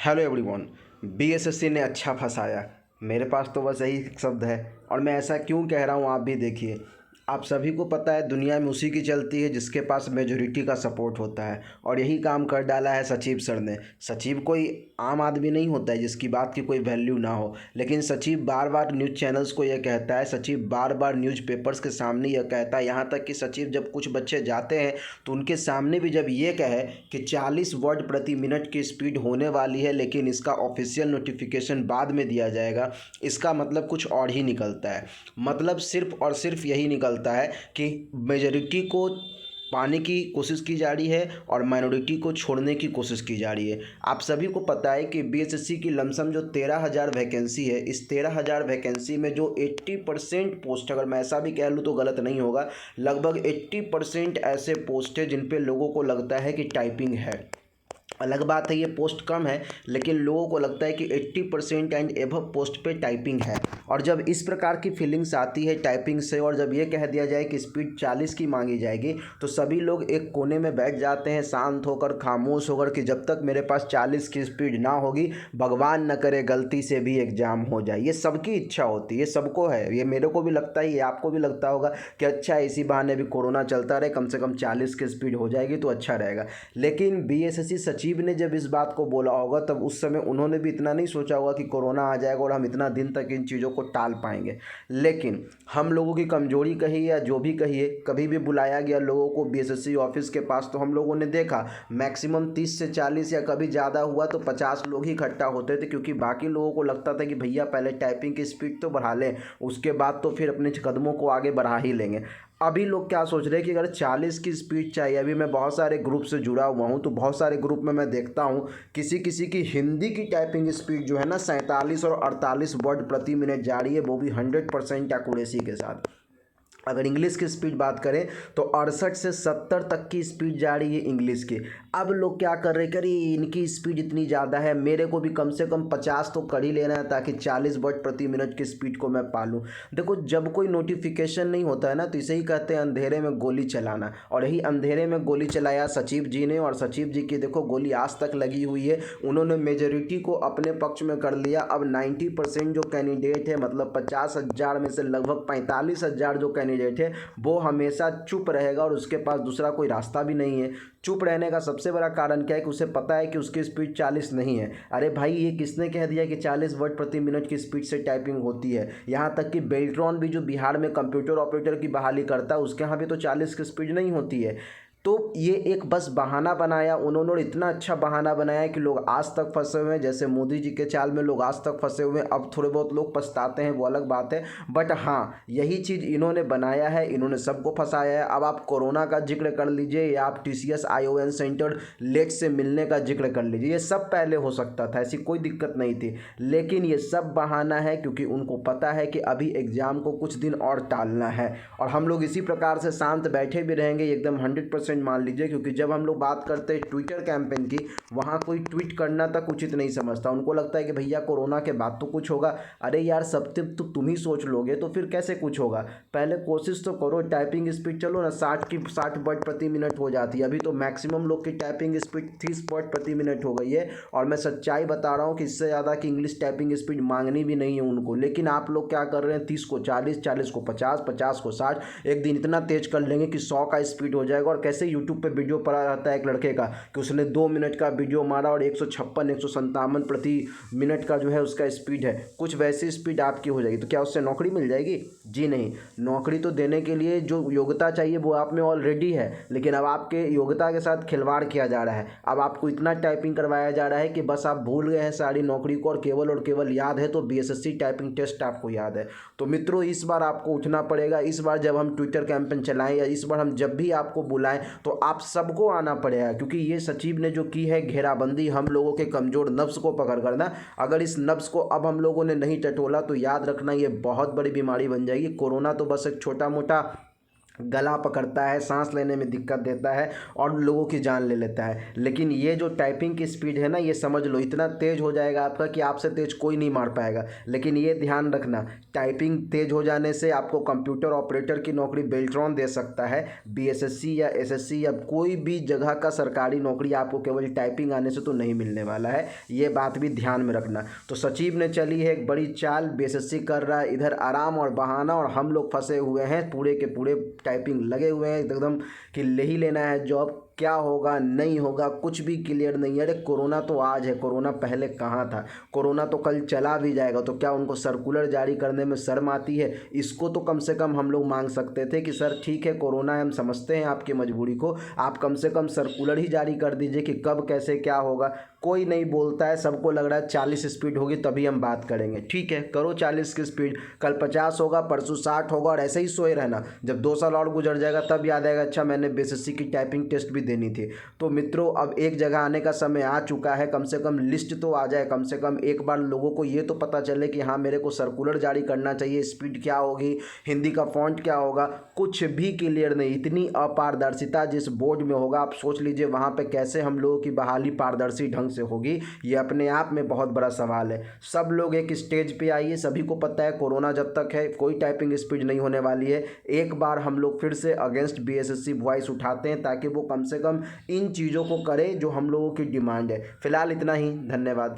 Hello everyone. BSSC ने अच्छा फंसाया। मेरे पास तो बस यही शब्द है। और मैं ऐसा क्यों कह रहा हूँ आप भी देखिए। आप सभी को पता है दुनिया में उसी की चलती है जिसके पास मेजोरिटी का सपोर्ट होता है। और यही काम कर डाला है सचिव सर ने। सचिव कोई आम आदमी नहीं होता है जिसकी बात की कोई वैल्यू ना हो, लेकिन सचिव बार बार न्यूज़ चैनल्स को यह कहता है, सचिव बार बार न्यूज़पेपर्स के सामने यह कहता है, यहाँ तक कि सचिव जब कुछ बच्चे जाते हैं तो उनके सामने भी जब ये कहे कि 40 वर्ड प्रति मिनट की स्पीड होने वाली है लेकिन इसका ऑफिशियल नोटिफिकेशन बाद में दिया जाएगा, इसका मतलब कुछ और ही निकलता है। मतलब सिर्फ और सिर्फ यही निकलता है कि मेजॉरिटी को पाने की कोशिश की जा रही है और माइनॉरिटी को छोड़ने की कोशिश की जा रही है। आप सभी को पता है कि बीएसएससी की लमसम जो 13,000 वैकेंसी है, इस 13,000 वैकेंसी में जो 80% पोस्ट, अगर मैं ऐसा भी कह लूँ तो गलत नहीं होगा, लगभग 80% ऐसे पोस्ट है जिन पे लोगों को लगता है कि टाइपिंग है। अलग बात है ये पोस्ट कम है, लेकिन लोगों को लगता है कि 80% एंड एबव पोस्ट पे टाइपिंग है। और जब इस प्रकार की फीलिंग्स आती है टाइपिंग से और जब ये कह दिया जाए कि स्पीड 40 की मांगी जाएगी, तो सभी लोग एक कोने में बैठ जाते हैं शांत होकर, खामोश होकर, कि जब तक मेरे पास 40 की स्पीड ना होगी, भगवान न करे गलती से भी एग्ज़ाम हो जाए। ये सबकी इच्छा होती है, ये सबको है, ये मेरे को भी लगता है, ये आपको भी लगता होगा कि अच्छा इसी बहाने भी कोरोना चलता रहे, कम से कम 40 की स्पीड हो जाएगी तो अच्छा रहेगा। लेकिन बीएसएससी सचिव ने जब इस बात को बोला होगा तब उस समय उन्होंने भी इतना नहीं सोचा होगा कि कोरोना आ जाएगा और हम इतना दिन तक इन चीज़ों को टाल पाएंगे। लेकिन हम लोगों की कमजोरी कहिए या जो भी कहिए, कभी भी बुलाया गया लोगों को बीएसएससी ऑफिस के पास तो हम लोगों ने देखा मैक्सिमम 30 से 40 या कभी ज़्यादा हुआ तो 50 लोग ही इकट्ठा होते थे, क्योंकि बाकी लोगों को लगता था कि भैया पहले टाइपिंग की स्पीड तो बढ़ा लें, उसके बाद तो फिर अपने कदमों को आगे बढ़ा ही लेंगे। अभी लोग क्या सोच रहे हैं कि अगर 40 की स्पीड चाहिए, अभी मैं बहुत सारे ग्रुप से जुड़ा हुआ हूं तो बहुत सारे ग्रुप में मैं देखता हूं किसी किसी की हिंदी की टाइपिंग स्पीड जो है ना 47 और 48 वर्ड प्रति मिनट जा रही है, वो भी 100% एक्यूरेसी के साथ। अगर इंग्लिश की स्पीड बात करें तो 68 से 70 तक की स्पीड जा रही है इंग्लिश की। अब लोग क्या कर रहे हैं कि अरे इनकी स्पीड इतनी ज़्यादा है, मेरे को भी कम से कम 50 तो कर ही लेना है ताकि 40 वर्ड प्रति मिनट की स्पीड को मैं पालूँ। देखो, जब कोई नोटिफिकेशन नहीं होता है ना तो इसे ही कहते हैं अंधेरे में गोली चलाना। और यही अंधेरे में गोली चलाया सचिव जी ने, और सचिव जी की देखो गोली आज तक लगी हुई है। उन्होंने मेजोरिटी को अपने पक्ष में कर लिया। अब 90% जो कैंडिडेट है, मतलब 50,000 में से लगभग 45,000 जो कैंडिडेट है वो हमेशा चुप रहेगा और उसके पास दूसरा कोई रास्ता भी नहीं है। चुप रहने का सबसे बड़ा कारण क्या है कि उसे पता है कि उसकी स्पीड 40 नहीं है। अरे भाई, ये किसने कह दिया कि 40 वर्ड प्रति मिनट की स्पीड से टाइपिंग होती है? यहाँ तक कि बेल्ट्रॉन भी जो बिहार में कंप्यूटर ऑपरेटर की बहाली करता है उसके यहाँ भी तो 40 की स्पीड नहीं होती है। तो ये एक बस बहाना बनाया उन्होंने, और इतना अच्छा बहाना बनाया कि लोग आज तक फंसे हुए हैं। जैसे मोदी जी के चाल में लोग आज तक फंसे हुए हैं। अब थोड़े बहुत लोग पछताते हैं, वो अलग बात है, बट हाँ यही चीज़ इन्होंने बनाया है, इन्होंने सबको फंसाया है। अब आप कोरोना का जिक्र कर लीजिए या आप टीसीएस आईओएन सेंटर लेट से मिलने का जिक्र कर लीजिए, ये सब पहले हो सकता था, ऐसी कोई दिक्कत नहीं थी। लेकिन ये सब बहाना है क्योंकि उनको पता है कि अभी एग्ज़ाम को कुछ दिन और टालना है। और हम लोग इसी प्रकार से शांत बैठे भी रहेंगे एकदम 100% मान लीजिए, क्योंकि जब हम लोग बात करते हैं ट्विटर कैंपेन की, वहाँ कोई ट्वीट करना तक उचित नहीं समझता। उनको लगता है कि भैया कोरोना के बाद तो कुछ होगा। अरे यार, सब तो तुम ही सोच लोगे तो फिर कैसे कुछ होगा? पहले कोशिश तो करो। टाइपिंग स्पीड चलो ना 60 वर्ड प्रति मिनट हो जाती है, अभी तो मैक्सिमम लोग की टाइपिंग स्पीड 30 वर्ड प्रति मिनट हो गई है। और मैं सच्चाई बता रहा हूँ कि इससे ज़्यादा की इंग्लिश टाइपिंग स्पीड मांगनी भी नहीं है उनको। लेकिन आप लोग क्या कर रहे हैं, 30 को 40, 40 को 50, 50 को 60, एक दिन इतना तेज कर लेंगे कि 100 का स्पीड हो जाएगा। और कैसे यूट्यूब पे वीडियो पड़ा रहता है एक लड़के का कि उसने 2 मिनट का वीडियो मारा और 156-157 प्रति मिनट का जो है उसका स्पीड है, कुछ वैसी स्पीड आपकी हो जाएगी। तो क्या उससे नौकरी मिल जाएगी? जी नहीं। नौकरी तो देने के लिए जो योग्यता चाहिए वो आप में ऑलरेडी है, लेकिन अब आपके योग्यता के साथ खिलवाड़ किया जा रहा है। अब आपको इतना टाइपिंग करवाया जा रहा है कि बस आप भूल गए हैं सारी नौकरी को, और केवल याद है तो बीएसएससी टाइपिंग टेस्ट आपको याद है। तो मित्रों, इस बार आपको उठना पड़ेगा। इस बार जब हम ट्विटर कैंपेन चलाएं या इस बार हम जब भी आपको बुलाएं तो आप सबको आना पड़ेगा, क्योंकि ये सचिव ने जो की है घेराबंदी हम लोगों के कमज़ोर नब्ज़ को पकड़ कर ना, अगर इस नब्ज़ को अब हम लोगों ने नहीं टटोला तो याद रखना ये बहुत बड़ी बीमारी बन जाएगी। कोरोना तो बस एक छोटा मोटा गला पकड़ता है, सांस लेने में दिक्कत देता है और लोगों की जान ले लेता है। लेकिन ये जो टाइपिंग की स्पीड है ना, ये समझ लो इतना तेज़ हो जाएगा आपका कि आपसे तेज़ कोई नहीं मार पाएगा। लेकिन ये ध्यान रखना, टाइपिंग तेज़ हो जाने से आपको कंप्यूटर ऑपरेटर की नौकरी बेल्ट्रॉन दे सकता है। बीएसएससी या एसएससी या कोई भी जगह का सरकारी नौकरी आपको केवल टाइपिंग आने से तो नहीं मिलने वाला है, ये बात भी ध्यान में रखना। तो सचिव ने चली है एक बड़ी चाल, बीएसएससी कर रहा है इधर आराम और बहाना, और हम लोग फंसे हुए हैं पूरे के पूरे टाइपिंग लगे हुए हैं एकदम कि ले ही लेना है जॉब। क्या होगा नहीं होगा कुछ भी क्लियर नहीं है। अरे कोरोना तो आज है, कोरोना पहले कहाँ था? कोरोना तो कल चला भी जाएगा। तो क्या उनको सर्कुलर जारी करने में शर्म आती है? इसको तो कम से कम हम लोग मांग सकते थे कि सर ठीक है कोरोना है, हम समझते हैं आपकी मजबूरी को, आप कम से कम सर्कुलर ही जारी कर दीजिए कि कब कैसे क्या होगा। कोई नहीं बोलता है, सबको लग रहा है 40 स्पीड होगी तभी हम बात करेंगे। ठीक है, करो 40 की स्पीड, कल 50 होगा, परसों 60 होगा, और ऐसे ही सोए रहना। जब 2 साल और गुजर जाएगा तब याद आएगा अच्छा मैंने बीएसएससी की टाइपिंग टेस्ट भी देनी थी। तो मित्रों अब एक जगह आने का समय आ चुका है, कम से कम लिस्ट तो आ जाए, कम से कम एक बार लोगों को ये तो पता चले कि हाँ मेरे को सर्कुलर जारी करना चाहिए, स्पीड क्या होगी, हिंदी का फॉन्ट क्या होगा, कुछ भी क्लियर नहीं। इतनी अपारदर्शिता जिस बोर्ड में होगा, आप सोच लीजिए वहाँ पे कैसे हम लोगों की बहाली पारदर्शी ढंग से होगी, ये अपने आप में बहुत बड़ा सवाल है। सब लोग एक स्टेज पे आइए, सभी को पता है कोरोना जब तक है कोई टाइपिंग स्पीड नहीं होने वाली है। एक बार हम लोग फिर से अगेंस्ट बीएसएससी वॉइस उठाते हैं ताकि वो कम से कम इन चीज़ों को करे जो हम लोगों की डिमांड है। फिलहाल इतना ही, धन्यवाद।